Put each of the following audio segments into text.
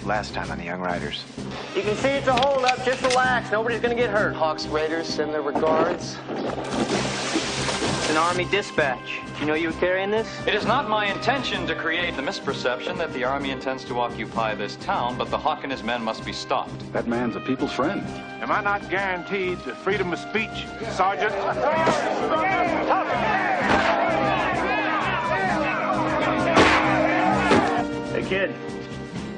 last time on the Young Riders. You can see it's a holdup. Just relax. Nobody's gonna get hurt. Hawks Raiders send their regards. It's an Army dispatch. You know you were carrying this? It is not my intention to create the misperception that the Army intends to occupy this town, but the Hawk and his men must be stopped. That man's a people's friend. Am I not guaranteed the freedom of speech, Sergeant? Hey, kid.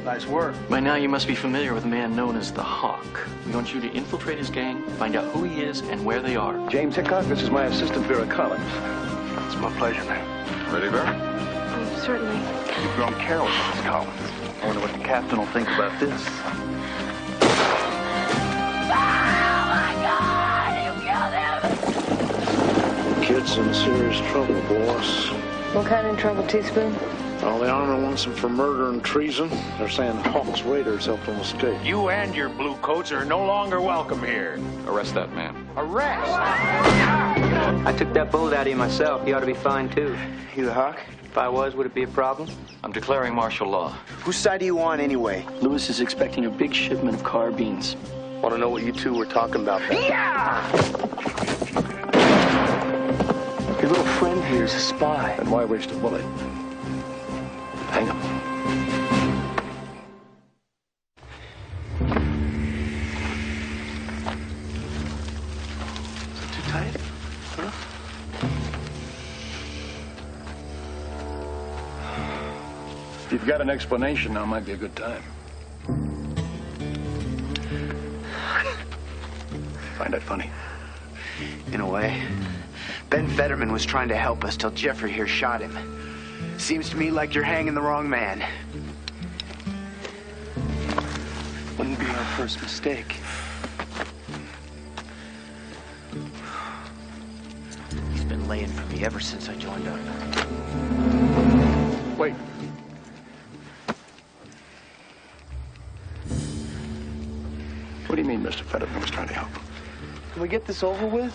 Nice work. By now, you must be familiar with a man known as the Hawk. We want you to infiltrate his gang, find out who he is and where they are. James Hickok, this is my assistant, Vera Collins. It's my pleasure, man. Ready, Vera? Oh, certainly. You've grown careless, Miss Collins. I wonder what the captain will think about this. Oh, my God! You killed him! Kid's in serious trouble, boss. What kind of trouble, Teaspoon? Well, the Army wants him for murder and treason. They're saying Hawks Raiders helped him escape. You and your blue coats are no longer welcome here. Arrest that man. Arrest? I took that bullet out of you myself. You ought to be fine, too. You the Hawk? If I was, would it be a problem? I'm declaring martial law. Whose side are you on, anyway? Lewis is expecting a big shipment of carbines. Want to know what you two were talking about? Yeah! Your little friend here is a spy. And why waste a bullet? Hang him. Is it too tight? Huh? If you've got an explanation, now might be a good time. Find that funny? In a way. Ben Fetterman was trying to help us till Jeffrey here shot him. Seems to me like you're hanging the wrong man. Wouldn't be our first mistake. He's been laying for me ever since I joined up. Wait. What do you mean Mr. Fetterman was trying to help? Can we get this over with?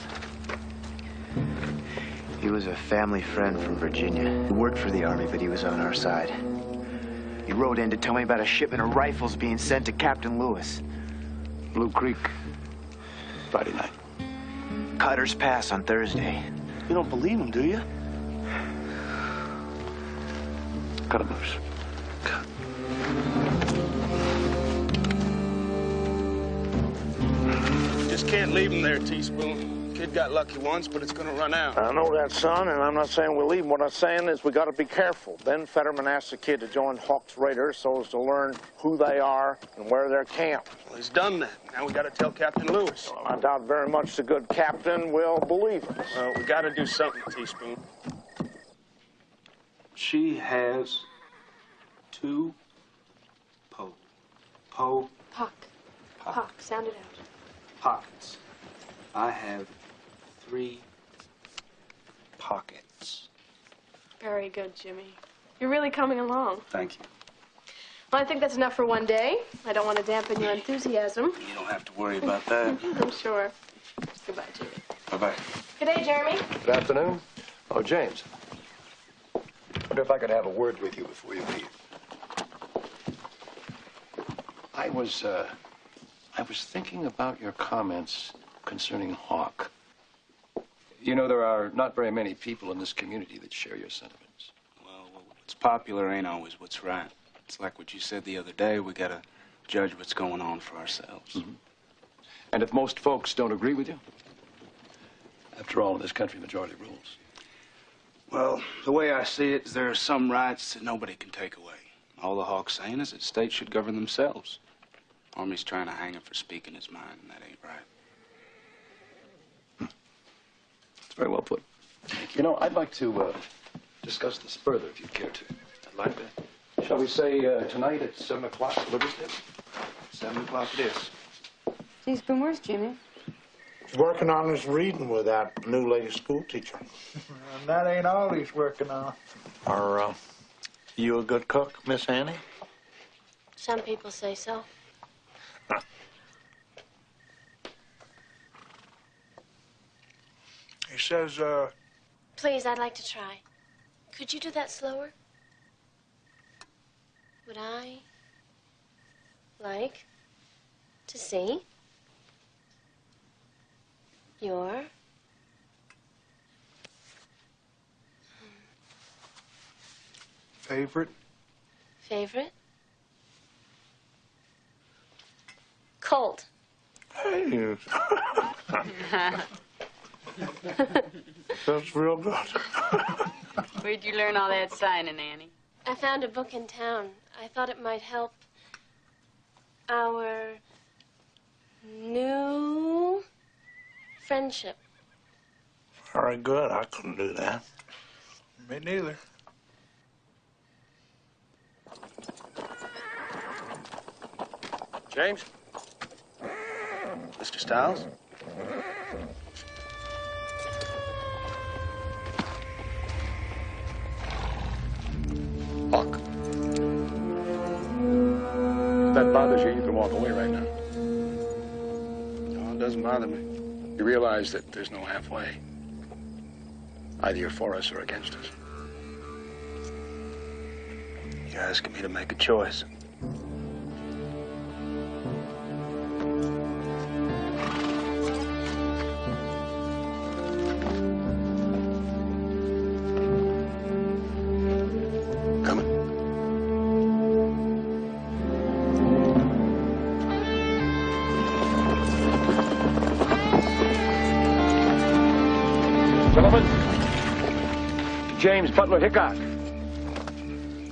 He was a family friend from Virginia. He worked for the Army, but he was on our side. He rode in to tell me about a shipment of rifles being sent to Captain Lewis. Blue Creek, Friday night. Cutter's Pass on Thursday. You don't believe him, do you? Cut him loose. Just can't leave him there, Teaspoon. Kid got lucky once, but it's gonna run out. I know that, son, and I'm not saying we'll leave him. What I'm saying is we got to be careful. Ben Fetterman asked the kid to join Hawks Raiders so as to learn who they are and where they're camped. Well, he's done that. Now we gotta tell Captain Lewis. Well, I doubt very much the good captain will believe us. Well, we gotta do something, Teaspoon. She has two Pock. Sound it out. pockets. I have 3 pockets. Very good, Jimmy. You're really coming along. Thank you. Well, I think that's enough for one day. I don't want to dampen your enthusiasm. You don't have to worry about that. I'm sure. Goodbye, Jimmy. Bye-bye. Good day, Jeremy. Good afternoon. Oh, James. Wonder if I could have a word with you before you leave. I was thinking about your comments concerning Hawk. You know, there are not very many people in this community that share your sentiments. Well, what's popular ain't always what's right. It's like what you said the other day. We gotta judge what's going on for ourselves. Mm-hmm. And if most folks don't agree with you? After all, in this country, majority rules. Well, the way I see it is there are some rights that nobody can take away. All the Hawk's saying is that states should govern themselves. Army's trying to hang him for speaking his mind, and that ain't right. That's very well put. You know, I'd like to discuss this further, if you care to. I'd like that. Shall we say tonight at 7 o'clock at Liverpool? 7 o'clock it is. Teaspoon, where's Jimmy? He's working on his reading with that new lady school teacher. And that ain't all he's working on. Are you a good cook, Miss Annie? Some people say so. He says, Please, I'd like to try. Could you do that slower? Would I like to see your favorite colt. Hey. That's real good. Where'd you learn all that signing, Annie? I found a book in town. I thought it might help our new friendship. Very good. I couldn't do that. Me neither. James? Mr. Stiles? Hawk. If that bothers you, you can walk away right now. No, it doesn't bother me. You realize that there's no halfway. Either you're for us or against us. You're asking me to make a choice. James Butler Hickok.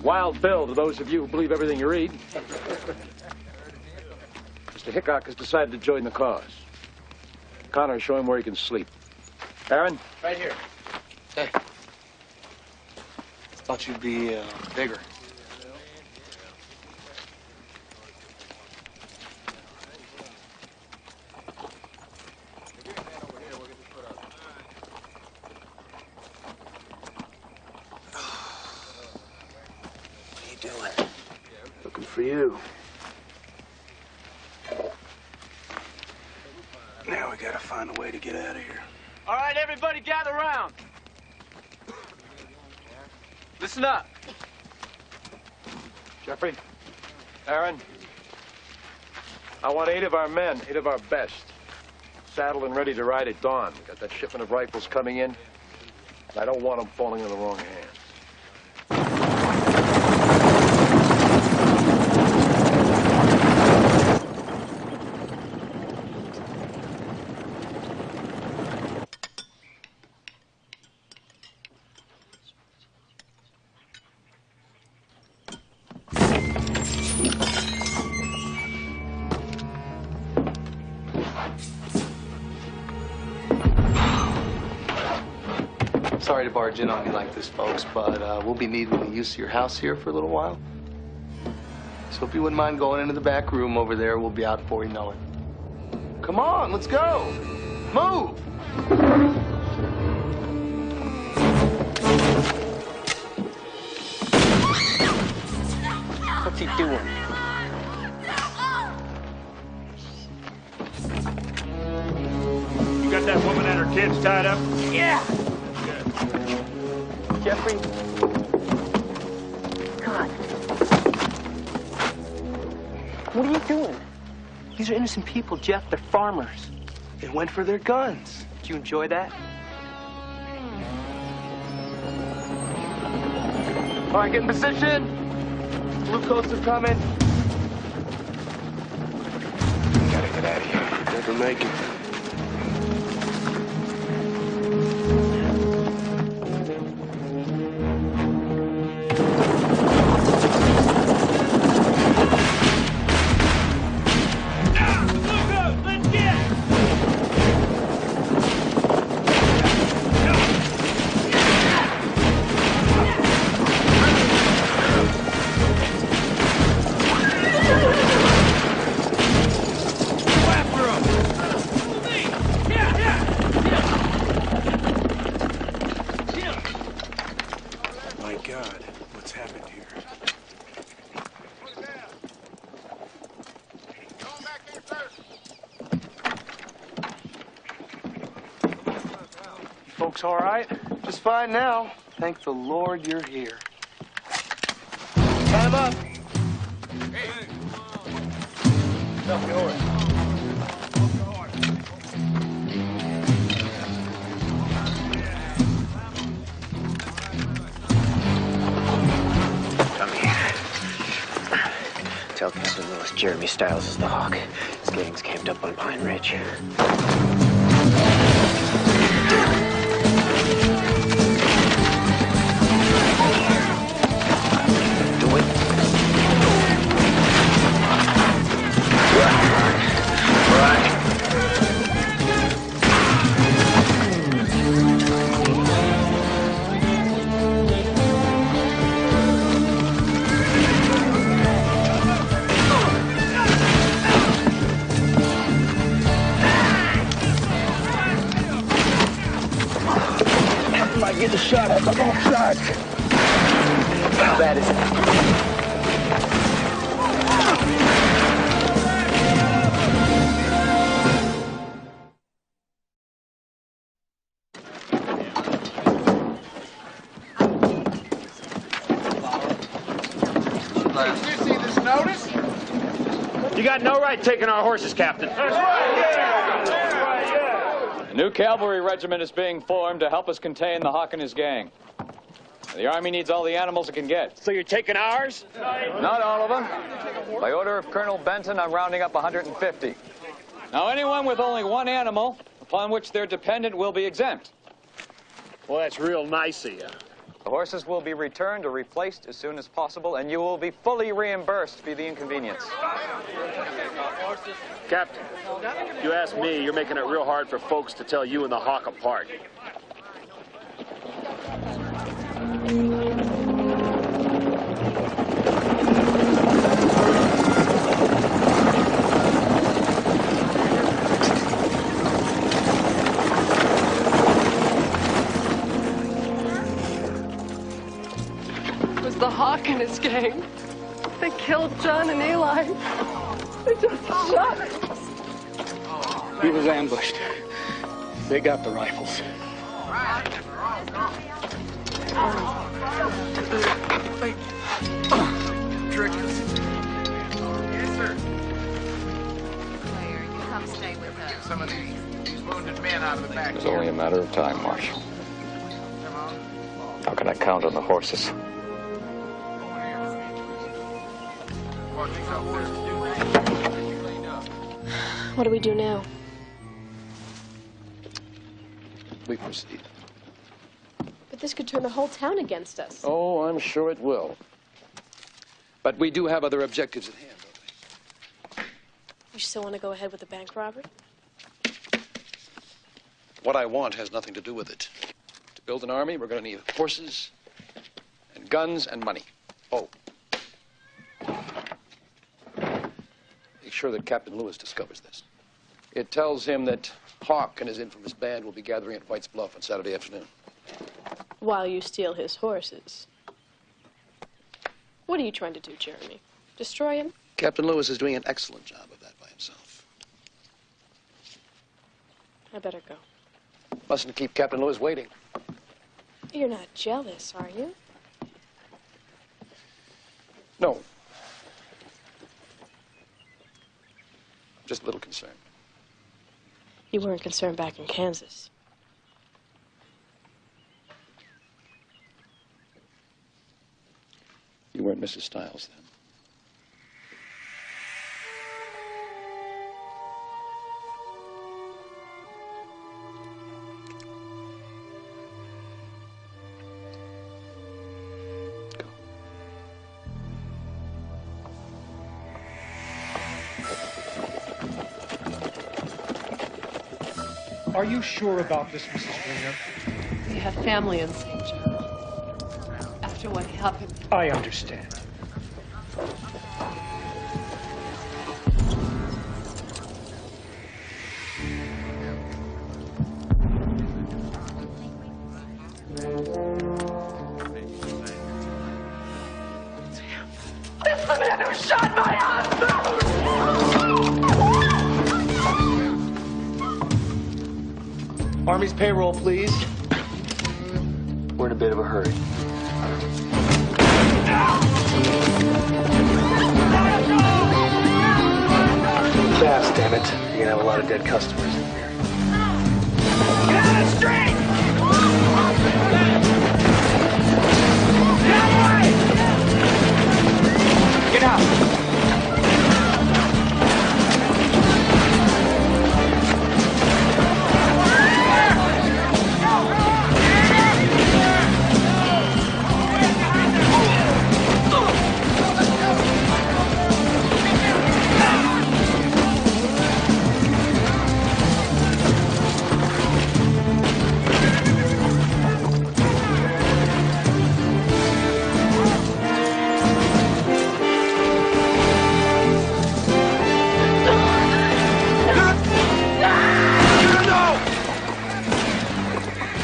Wild Bill to those of you who believe everything you read. Mr. Hickok has decided to join the cause. Connor, show him where he can sleep. Aaron? Right here. Hey. Thought you'd be bigger. For you. Now we gotta find a way to get out of here. All right, everybody gather around. Listen up. Jeffrey? Aaron? I want 8 of our men, 8 of our best, saddled and ready to ride at dawn. We got that shipment of rifles coming in, and I don't want them falling in the wrong hands. Sorry to barge in on you like this, folks, but we'll be needing the use of your house here for a little while. So if you wouldn't mind going into the back room over there, we'll be out before you know it. Come on, let's go. Move. What's he doing? You got that woman and her kids tied up? Yeah. Jeffrey. God. What are you doing? These are innocent people, Jeff. They're farmers. They went for their guns. Did you enjoy that? All right, get in position. Blue coats are coming. We gotta get out of here. Never make it. Folks all right? Just fine now. Thank the Lord you're here. Time up. yourself your horse. Come here. Tell Captain Lewis Jeremy Stiles is the Hawk. His gang's camped up on Pine Ridge. Get the shot at the wrong side. How bad is it? Did you see this notice? You got no right taking our horses, Captain. That's right, yeah. A new cavalry regiment is being formed to help us contain the Hawk and his gang. The Army needs all the animals it can get. So you're taking ours? Not all of them. By order of Colonel Benton, I'm rounding up 150. Now, anyone with only one animal upon which they're dependent will be exempt. Well, that's real nice of you. The horses will be returned or replaced as soon as possible, and you will be fully reimbursed for the inconvenience. Captain, if you ask me, you're making it real hard for folks to tell you and the Hawk apart. It was the Hawk and his gang. They killed John and Eli. They just shot him. He was ambushed. They got the rifles. Yes, sir. Claire, you come stay with us. Get some of these wounded men out of the back. It's only a matter of time, Marshal. How can I count on the horses? What do we do now? We proceed. But this could turn the whole town against us. Oh, I'm sure it will. But we do have other objectives at hand, don't we? You still want to go ahead with the bank robbery? What I want has nothing to do with it. To build an army, we're going to need horses and guns and money. Oh. Make sure that Captain Lewis discovers this. It tells him that Hawk and his infamous band will be gathering at White's Bluff on Saturday afternoon. While you steal his horses. What are you trying to do, Jeremy? Destroy him? Captain Lewis is doing an excellent job of that by himself. I better go. Mustn't keep Captain Lewis waiting. You're not jealous, are you? No. Just a little concerned. You weren't concerned back in Kansas. You weren't Mrs. Stiles then. Are you sure about this, Mrs. Springer? We have family in St. John. After what happened. I understand. It's the man who shot my husband! Army's payroll, please. We're in a bit of a hurry. damn it. You're gonna have a lot of dead customers in here. Get out of the street! Get out of the way! Get out!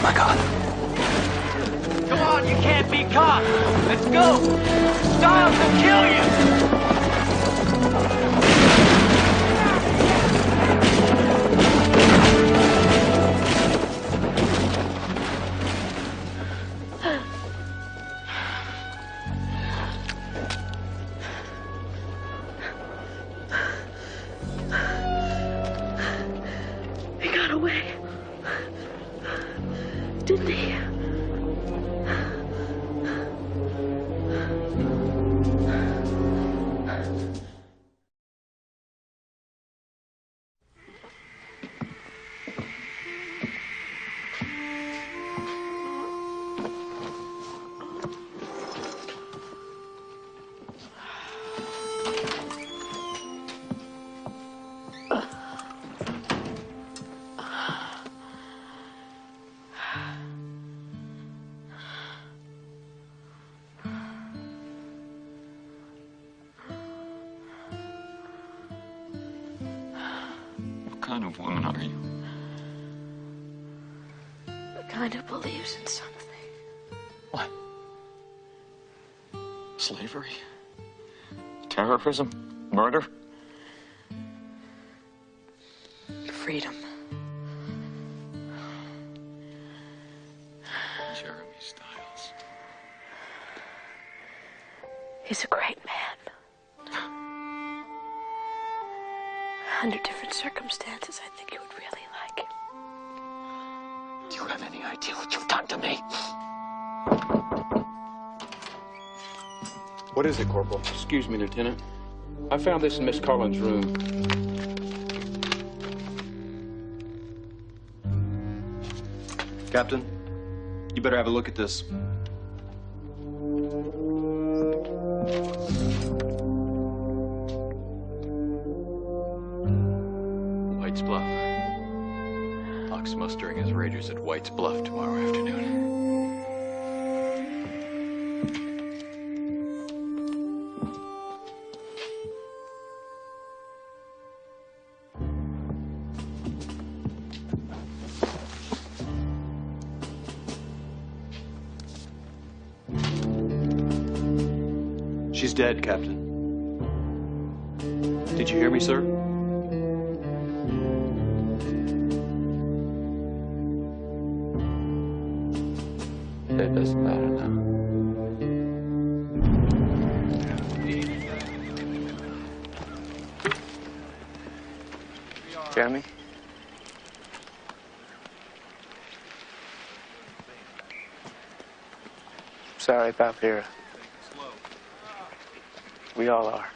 My God. Come on, you can't be caught. Let's go. Styles will kill you. He got away. Didn't he? What kind of woman are you? The kind who believes in something. What? Slavery? Terrorism? Murder? Freedom. Jeremy Styles. He's a great man. Under different circumstances, I think you would really like him. Do you have any idea what you've done to me? What is it, Corporal? Excuse me, Lieutenant. I found this in Miss Collins' room. Captain, you better have a look at this. White's Bluff. Hawk's mustering his raiders at White's Bluff tomorrow afternoon. She's dead, Captain. Did you hear me, sir? It doesn't matter now. Jeremy? Sorry about Vera. We all are.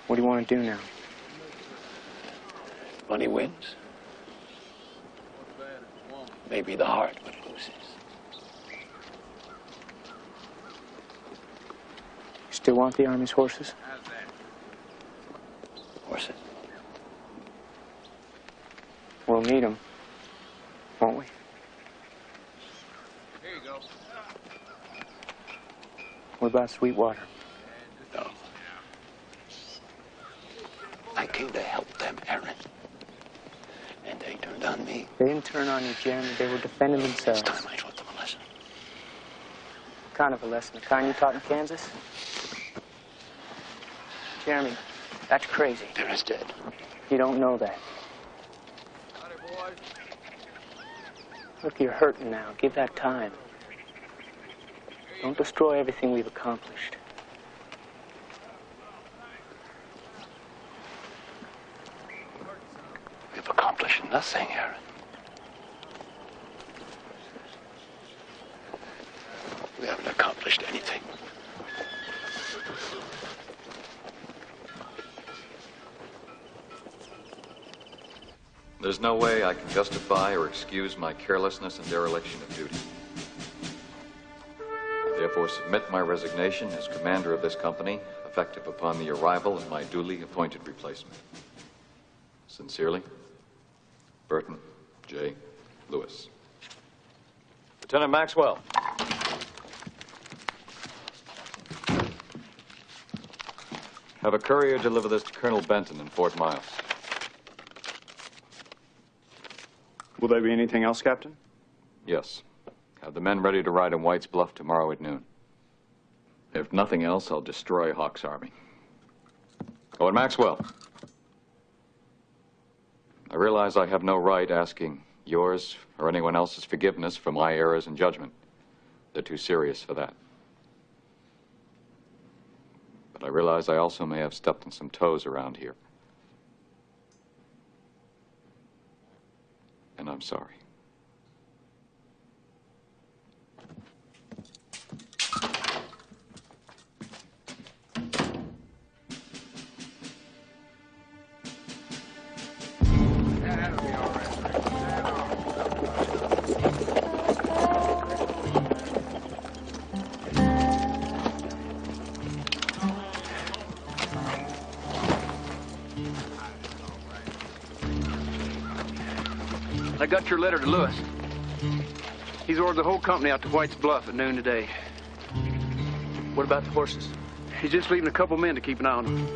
What do you want to do now? Money wins. Maybe the heart but loses. You still want the Army's horses? Horses? We'll need them, won't we? Here you go. What about Sweetwater? No. I came to help them, Aaron. And they turned on me. They didn't turn on you, Jeremy. They were defending themselves. It's time I taught them a lesson. Kind of a lesson. The kind you taught in Kansas? Jeremy, that's crazy. Vera's dead. You don't know that. Look, you're hurting now. Give that time. Don't destroy everything we've accomplished. nothing, Aaron. We haven't accomplished anything. There's no way I can justify or excuse my carelessness and dereliction of duty. I therefore submit my resignation as commander of this company, effective upon the arrival of my duly appointed replacement. Sincerely, Burton J. Lewis. Lieutenant Maxwell. Have a courier deliver this to Colonel Benton in Fort Miles. Will there be anything else, Captain? Yes. Have the men ready to ride in White's Bluff tomorrow at noon. If nothing else, I'll destroy Hawk's army. Oh, and Maxwell. I realize I have no right asking yours or anyone else's forgiveness for my errors in judgment. They're too serious for that. But I realize I also may have stepped on some toes around here. And I'm sorry. I got your letter to Lewis. He's ordered the whole company out to White's Bluff at noon today. What about the horses? He's just leaving a couple men to keep an eye on them.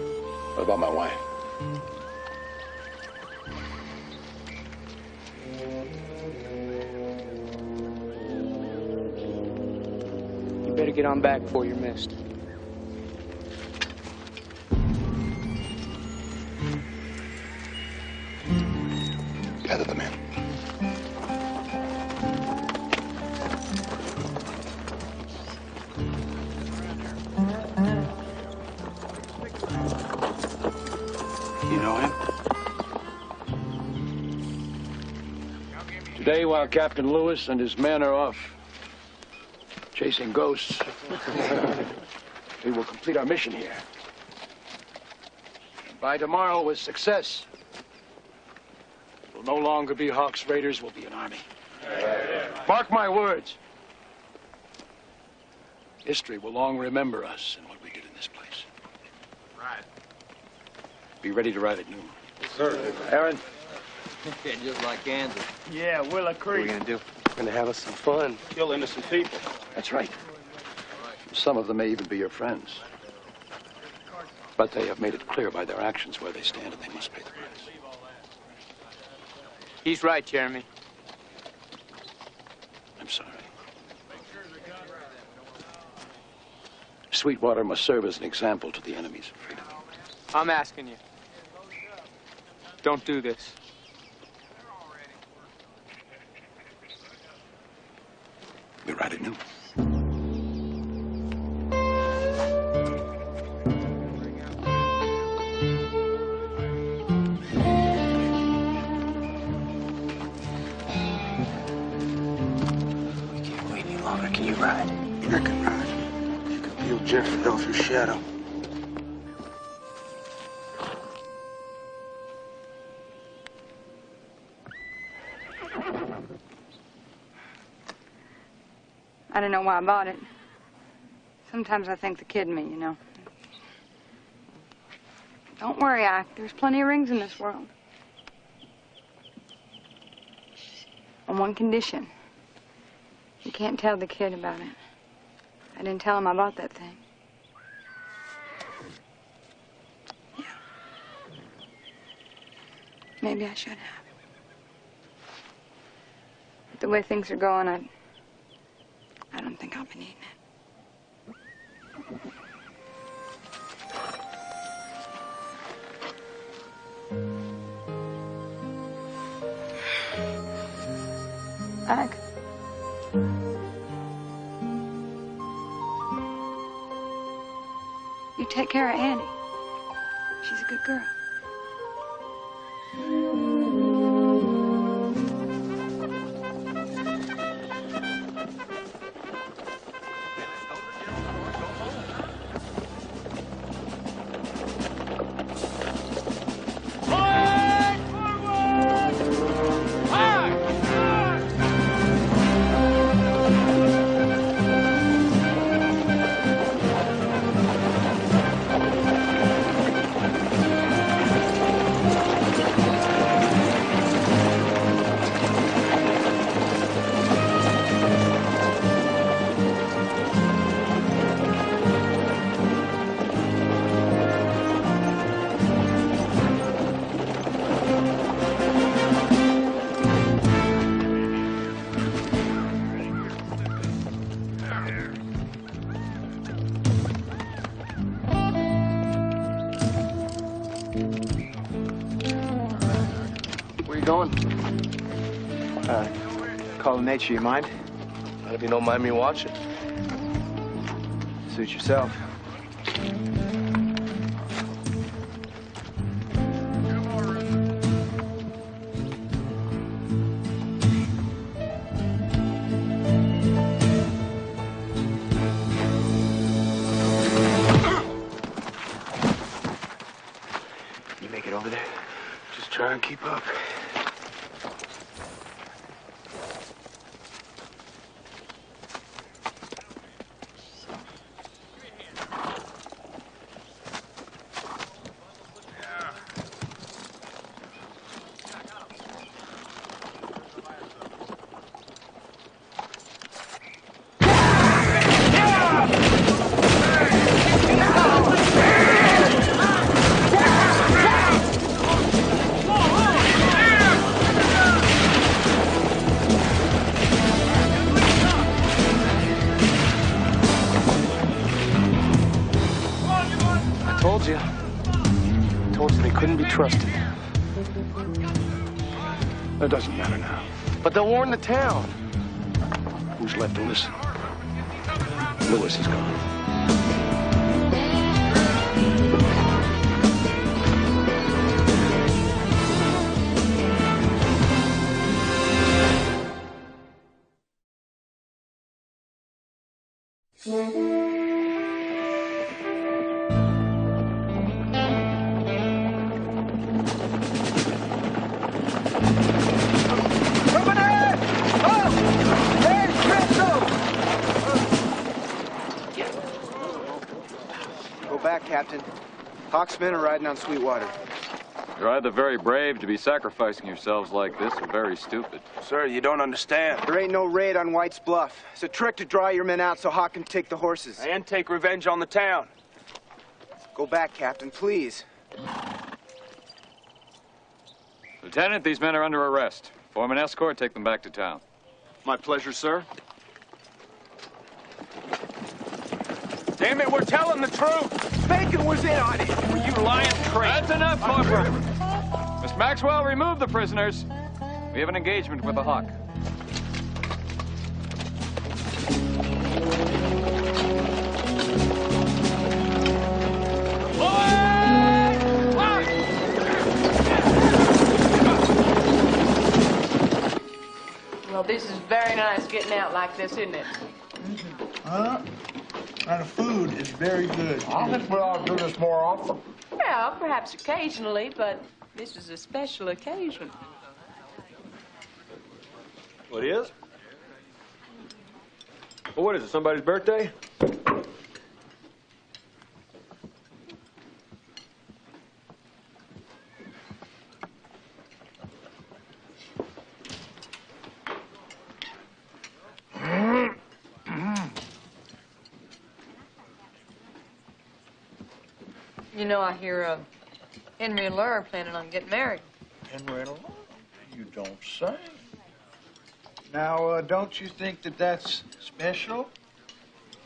What about my wife? You better get on back before you're missed. Gather the men. You know him? Today, while Captain Lewis and his men are off chasing ghosts, we will complete our mission here. And by tomorrow, with success, we'll no longer be Hawk's Raiders, we'll be an army. Mark my words. History will long remember us and what we did in this place. Right. Be ready to ride at noon. Sir. Aaron? Just like Kansas. Yeah, Willow Creek. What are we gonna do? We're gonna have us some fun. Kill innocent people. That's right. Some of them may even be your friends. But they have made it clear by their actions where they stand, and they must pay the price. He's right, Jeremy. I'm sorry. Sweetwater must serve as an example to the enemies of freedom. I'm asking you. Don't do this. We ride at noon. We can't wait any longer. Can you ride? I can ride. You can peel Jeffrey off his shadow. I don't know why I bought it. Sometimes I think the kid in me, you know. Don't worry, Ike. There's plenty of rings in this world. On one condition. You can't tell the kid about it. I didn't tell him I bought that thing. Yeah. Maybe I should have. But the way things are going, I don't think I'll be needing it. Ike. You take care of Annie. She's a good girl. going? Call nature, you mind? Hope you don't mind me watching. Suit yourself. You make it over there? Just try and keep up. Trusted. That doesn't matter now. But they'll warn the town. Who's left to listen? Lewis is gone. Captain. Hawk's men are riding on Sweetwater. You're either very brave to be sacrificing yourselves like this, or very stupid. Sir, you don't understand. There ain't no raid on White's Bluff. It's a trick to draw your men out so Hawk can take the horses. And take revenge on the town. Go back, Captain, please. Lieutenant, these men are under arrest. Form an escort, take them back to town. My pleasure, sir. Damn it, we're telling the truth. Bacon was in on it. You lying creep. That's enough, Corporal. Miss Maxwell, remove the prisoners. We have an engagement with the Hawk. Well, this is very nice getting out like this, isn't it? Huh? And the food is very good. I think we ought to do this more often. Well, perhaps occasionally, but this is a special occasion. What is? Well, what is it, somebody's birthday? You know, I hear Henry and Laura are planning on getting married. Henry and Laura? You don't say. Now, don't you think that that's special?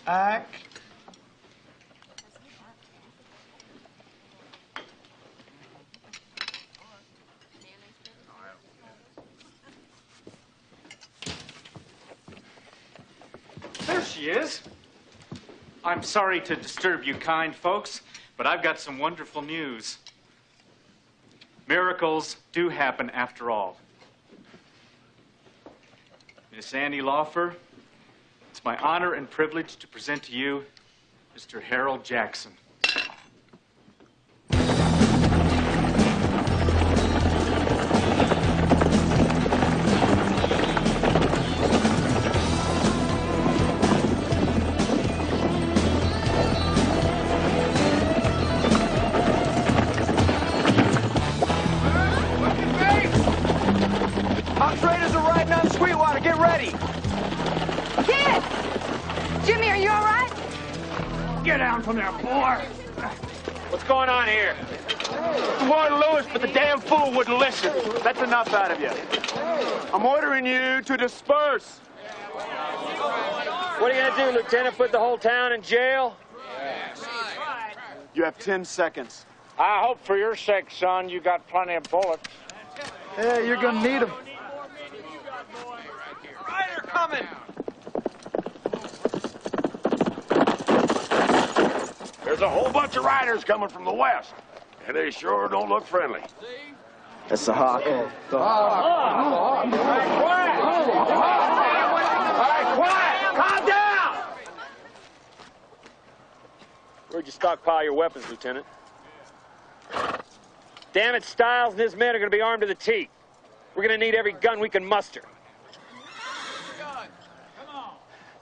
Ike? There she is. I'm sorry to disturb you kind folks, but I've got some wonderful news. Miracles do happen after all. Miss Annie Laufer, it's my honor and privilege to present to you Mr. Harold Jackson. From there, boy. What's going on here? Warned Lewis, but the damn fool wouldn't listen. That's enough out of you. I'm ordering you to disperse. What are you gonna do, Lieutenant? Put the whole town in jail? You have 10 seconds. I hope for your sake, son, you got plenty of bullets. Yeah, you're gonna need them. Rider coming! There's a whole bunch of riders coming from the west, and they sure don't look friendly. That's the Hawk. All right, quiet! Calm down! Where'd you stockpile your weapons, Lieutenant? Damn it, Stiles and his men are going to be armed to the teeth. We're going to need every gun we can muster.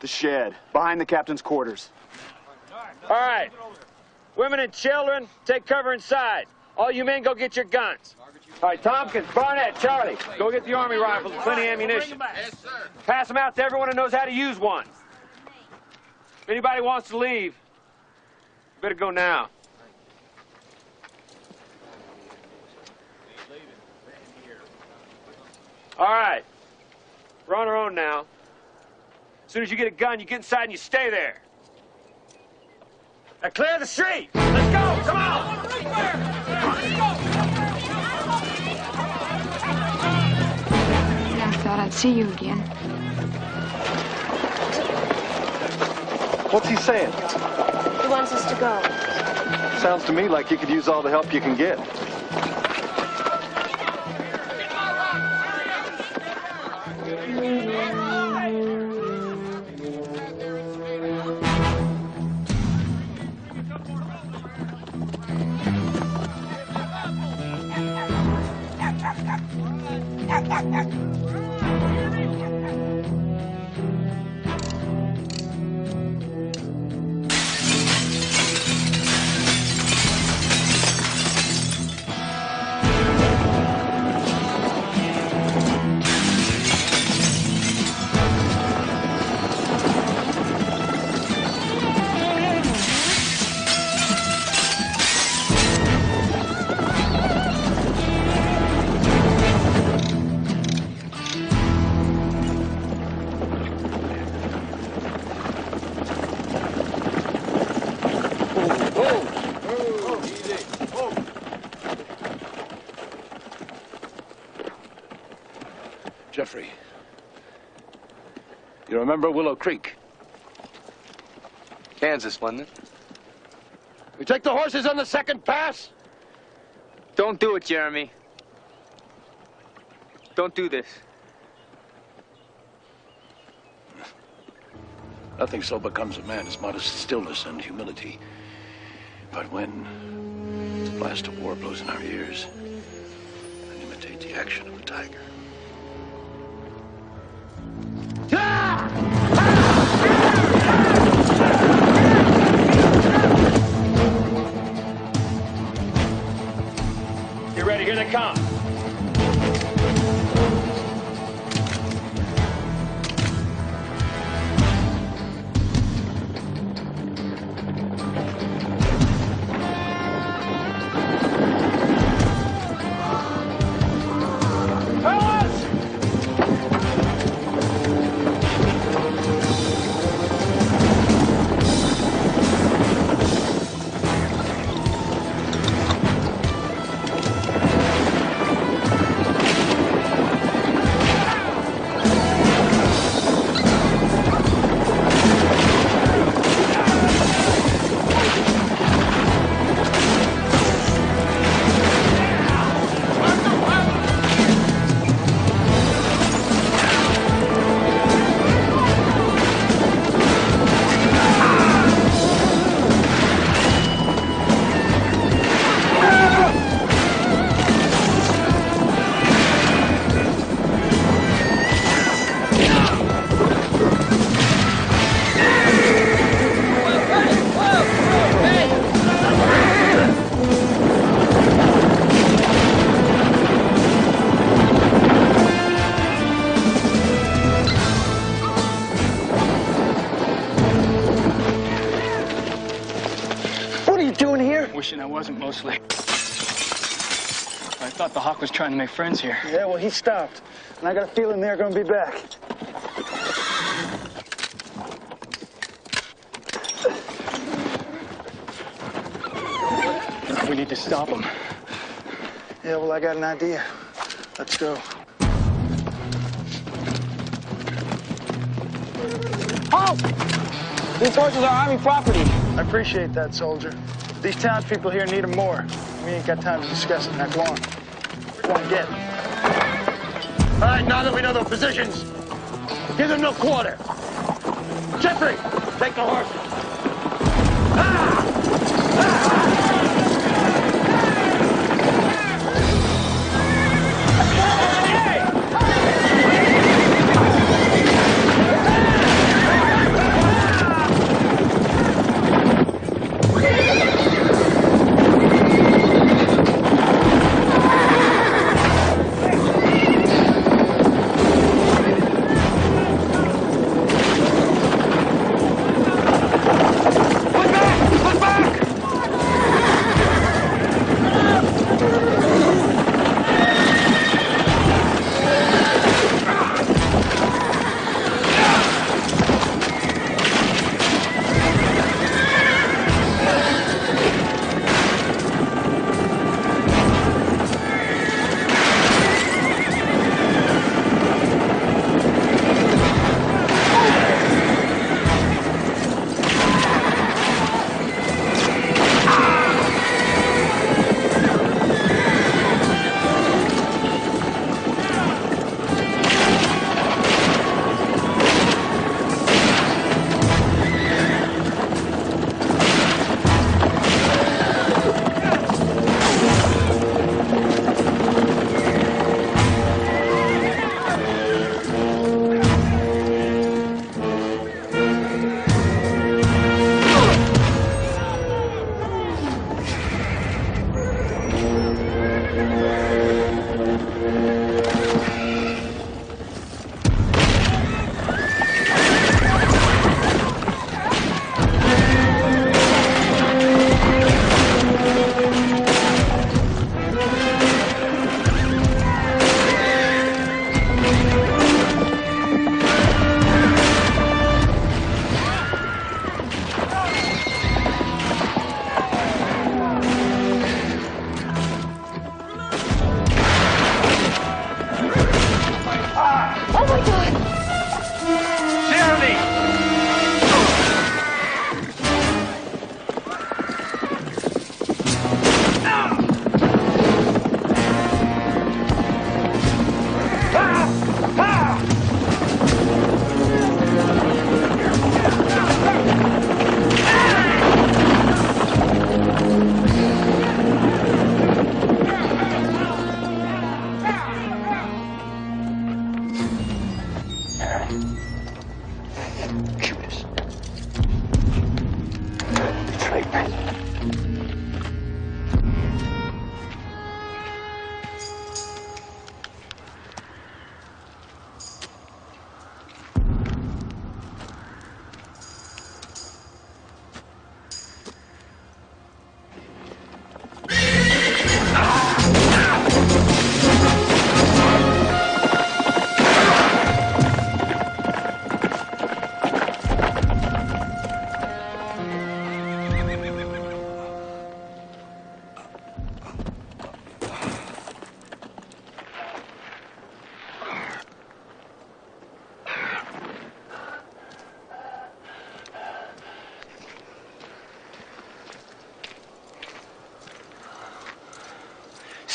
The shed, behind the captain's quarters. All right. Women and children, take cover inside. All you men, go get your guns. All right, Tompkins, Barnett, Charlie, go get the Army rifles and plenty of ammunition. Yes, sir. Pass them out to everyone who knows how to use one. If anybody wants to leave, better go now. All right. We're on our own now. As soon as you get a gun, you get inside and you stay there. Now clear the street. Let's go. Come on. I thought I'd see you again. What's he saying? He wants us to go. Sounds to me like you could use all the help you can get. Jeffrey, you remember Willow Creek? Kansas, wasn't it? We take the horses on the second pass? Don't do it, Jeremy. Don't do this. Nothing so becomes a man as modest stillness and humility. But when the blast of war blows in our ears, and imitate the action of a tiger. Get ready, here they come. Wishing I wasn't, mostly. I thought the Hawk was trying to make friends here. Yeah, well, he stopped. And I got a feeling they're going to be back. We need to stop him. Yeah, well, I got an idea. Let's go. Halt! These horses are Army property. I appreciate that, soldier. These townspeople here need them more. We ain't got time to discuss it. Now go on. Go on, get. All right, now that we know their positions, give them no quarter. Jeffrey, take the horses.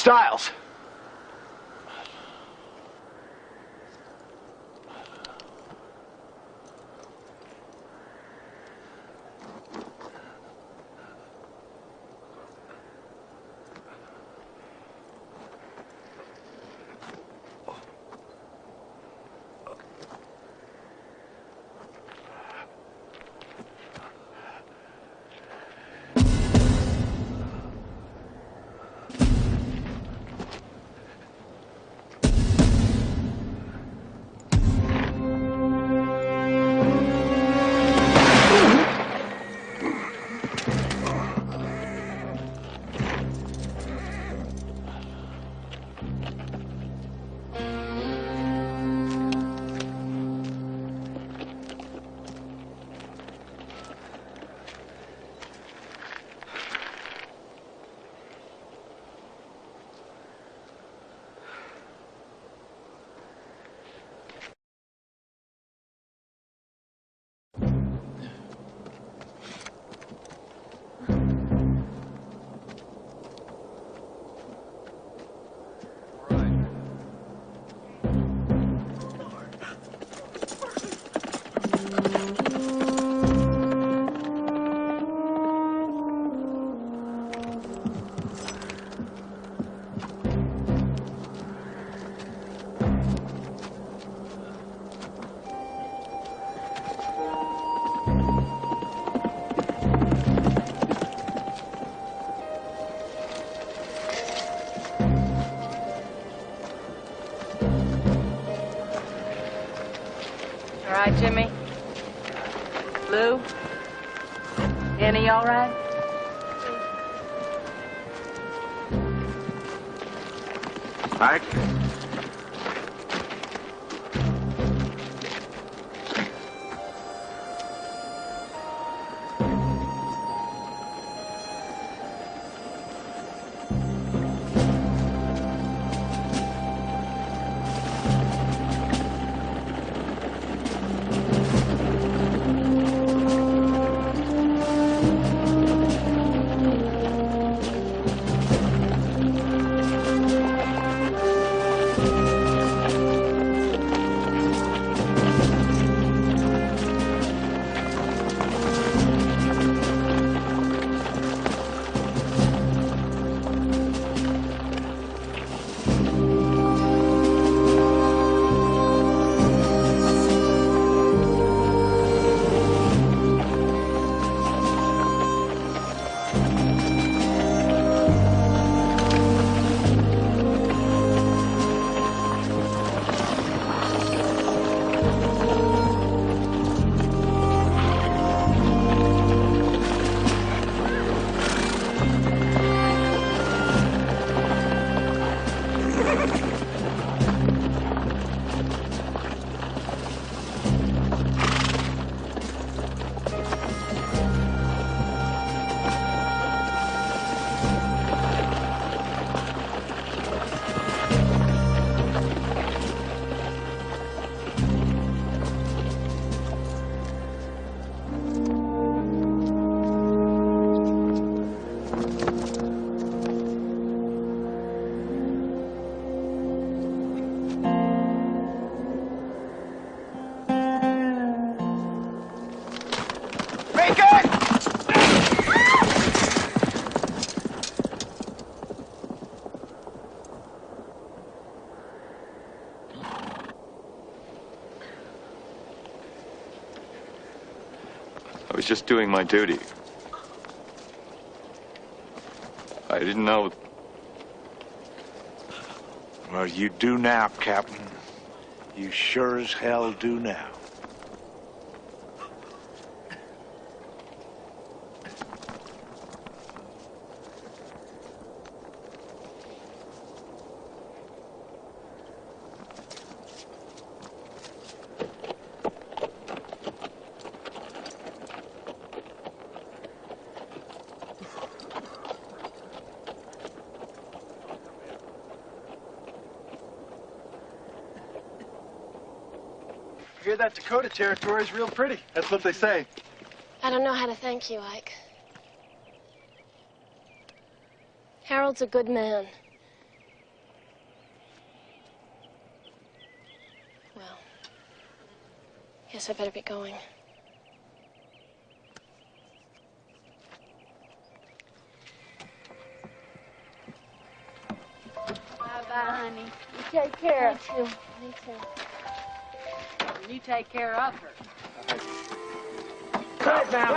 Styles! Jay, you all right? Ike? I was just doing my duty. I didn't know. Well, you do now, Captain. You sure as hell do now. I hear that Dakota territory is real pretty. That's what they say. I don't know how to thank you, Ike. Harold's a good man. Well, guess I better be going. Bye-bye, honey. You take care. Me too. Me too. You take care of her. Right now.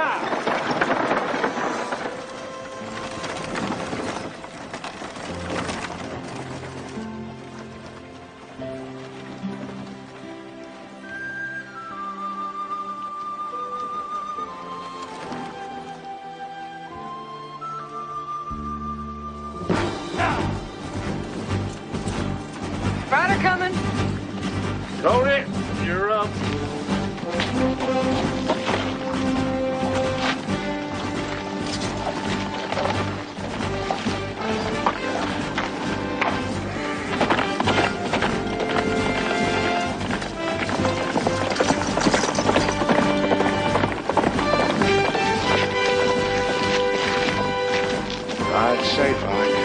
Rider coming. Tony, you're up. Ride safe, Ike.